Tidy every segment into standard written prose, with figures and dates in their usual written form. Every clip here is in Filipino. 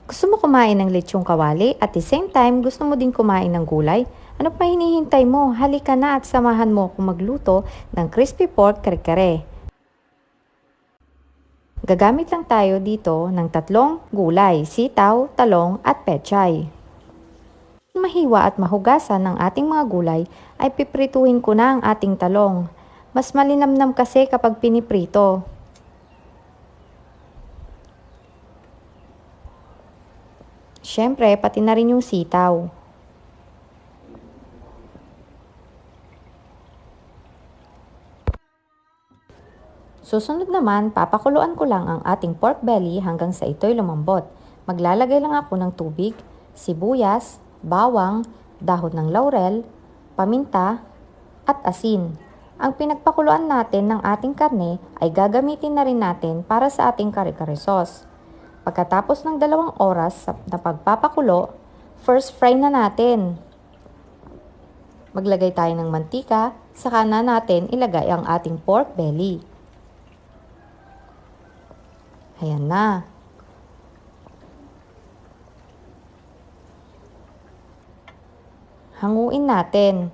Gusto mo kumain ng lechong kawali at the same time gusto mo din kumain ng gulay? Ano pa hinihintay mo? Halika na at samahan mo akong magluto ng crispy pork kare-kare. Gagamit lang tayo dito ng tatlong gulay, sitaw, talong at pechay. Mahiwa at mahugasan ng ating mga gulay ay piprituhin ko na ang ating talong. Mas malinamnam kasi kapag piniprito. Siyempre, pati na rin yung sitaw. Susunod naman, papakuluan ko lang ang ating pork belly hanggang sa ito'y lumambot. Maglalagay lang ako ng tubig, sibuyas, bawang, dahon ng laurel, paminta, at asin. Ang pinagpakuluan natin ng ating karne ay gagamitin na rin natin para sa ating kare-kare sauce. Pagkatapos ng 2 oras na pagpapakulo, first fry na natin. Maglagay tayo ng mantika, saka na natin ilagay ang ating pork belly. Ayan na. Hanguin natin.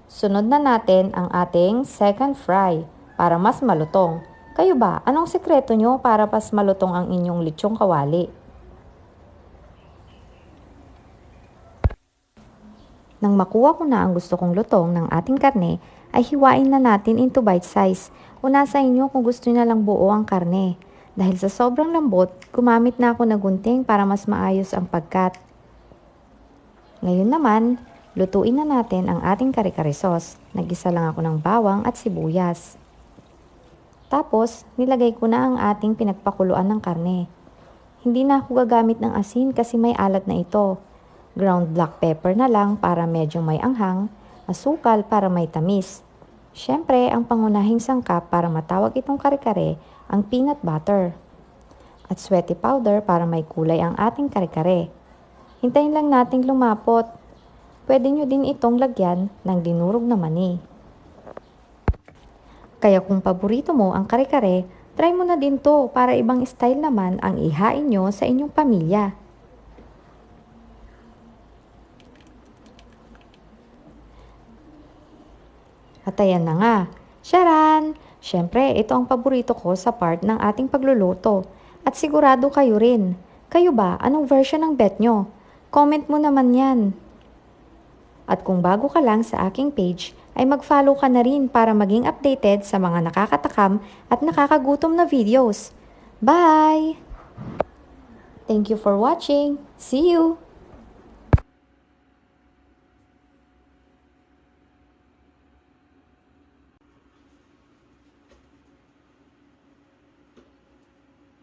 Sunod na natin ang ating second fry para mas malutong. Kayo ba, anong sekreto nyo para mas malutong ang inyong lechong kawali? Nang makuha ko na ang gusto kong lutong ng ating karne, ay hiwain na natin into bite size. Una sa inyo kung gusto nyo lang buo ang karne. Dahil sa sobrang lambot, gumamit na ako ng gunting para mas maayos ang pagkat. Ngayon naman, lutuin na natin ang ating kare-kare sauce. Nag-isa lang ako ng bawang at sibuyas. Tapos, nilagay ko na ang ating pinagpakuluan ng karne. Hindi na ako gagamit ng asin kasi may alat na ito. Ground black pepper na lang para medyo may anghang, asukal para may tamis. Siyempre, ang pangunahing sangkap para matawag itong kare-kare ang peanut butter. At sweaty powder para may kulay ang ating kare-kare. Hintayin lang nating lumapot. Pwede nyo din itong lagyan ng dinurog na mani. Kaya kung paborito mo ang kare-kare, try mo na din to para ibang style naman ang ihain nyo sa inyong pamilya. At ayan na nga. Sharan! Siyempre, ito ang paborito ko sa part ng ating pagluluto. At sigurado kayo rin. Kayo ba? Anong version ng bet nyo? Comment mo naman yan. At kung bago ka lang sa aking page, ay mag-follow ka na rin para maging updated sa mga nakakatakam at nakakagutom na videos. Bye! Thank you for watching. See you!